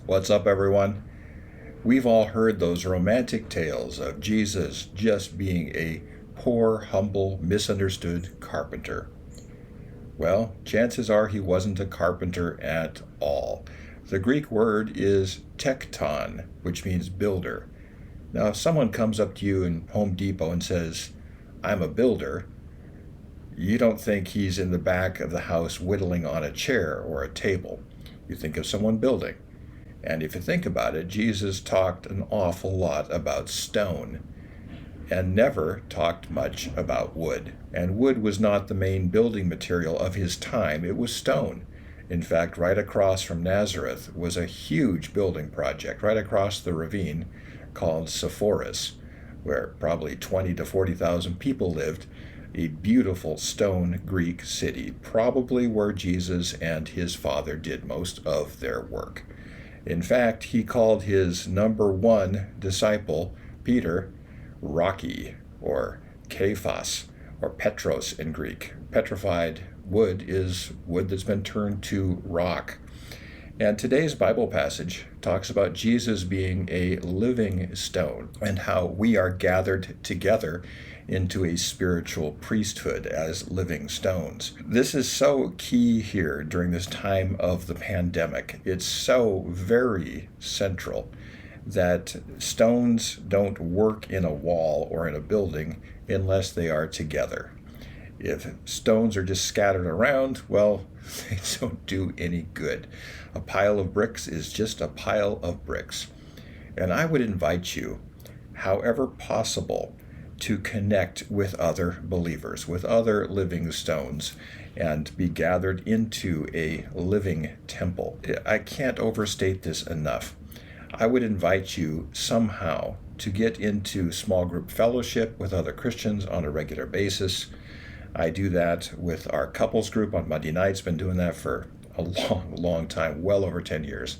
What's up, everyone? We've all heard those romantic tales of Jesus just being a poor, humble, misunderstood carpenter. Well, chances are he wasn't a carpenter at all. The Greek word is tekton, which means builder. Now, if someone comes up to you in Home Depot and says, "I'm a builder," you don't think he's in the back of the house whittling on a chair or a table. You think of someone building. And if you think about it, Jesus talked an awful lot about stone and never talked much about wood. And wood was not the main building material of his time, it was stone. In fact, right across from Nazareth was a huge building project, right across the ravine, called Sepphoris, where probably 20 to 40,000 people lived, a beautiful stone Greek city, probably where Jesus and his father did most of their work. In fact, he called his number one disciple, Peter, Rocky, or Kephas, or Petros in Greek. Petrified wood is wood that's been turned to rock. And today's Bible passage talks about Jesus being a living stone and how we are gathered together into a spiritual priesthood as living stones. This is so key here during this time of the pandemic. It's so very central that stones don't work in a wall or in a building unless they are together. If stones are just scattered around, well, they don't do any good. A pile of bricks is just a pile of bricks. And I would invite you, however possible, to connect with other believers, with other living stones, and be gathered into a living temple. I can't overstate this enough. I would invite you somehow to get into small group fellowship with other Christians on a regular basis. I do that with our couples group on Monday nights, been doing that for a long time, well over 10 years.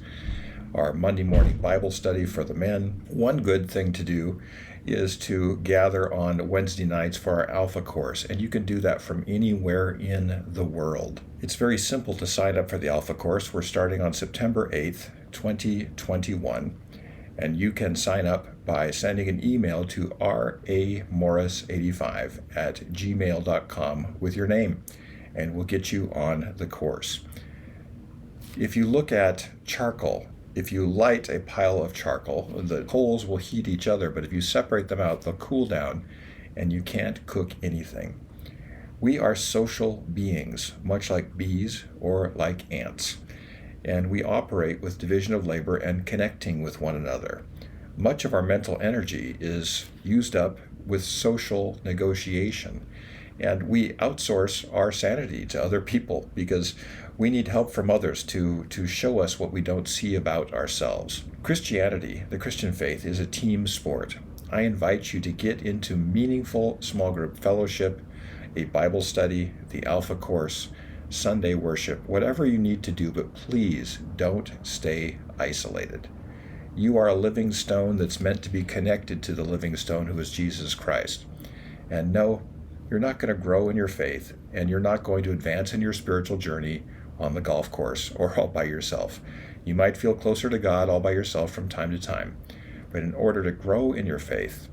Our Monday morning Bible study for the men. One good thing to do is to gather on Wednesday nights for our Alpha course, and you can do that from anywhere in the world. It's very simple to sign up for the Alpha course. We're starting on September 8th, 2021, and you can sign up by sending an email to ramorris85@gmail.com with your name, and we'll get you on the course. If you look at charcoal, if you light a pile of charcoal, the coals will heat each other, but if you separate them out, they'll cool down, and you can't cook anything. We are social beings, much like bees or like ants, and we operate with division of labor and connecting with one another. Much of our mental energy is used up with social negotiation, and we outsource our sanity to other people because we need help from others to show us what we don't see about ourselves. Christianity, the Christian faith, is a team sport. I invite you to get into meaningful small group fellowship, a Bible study, the Alpha course, Sunday worship, whatever you need to do, but please don't stay isolated. You are a living stone that's meant to be connected to the living stone who is Jesus Christ. And no, you're not going to grow in your faith, and you're not going to advance in your spiritual journey on the golf course or all by yourself. You might feel closer to God all by yourself from time to time, but in order to grow in your faith,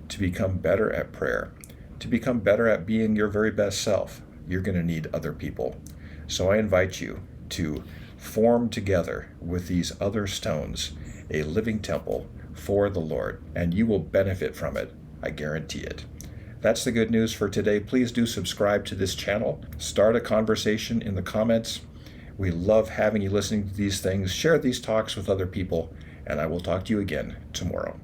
to become better at prayer, to become better at being your very best self, you're going to need other people. So I invite you to form together with these other stones a living temple for the Lord, and you will benefit from it. I guarantee it. That's the good news for today. Please do subscribe to this channel. Start a conversation in the comments. We love having you listening to these things. Share these talks with other people, and I will talk to you again tomorrow.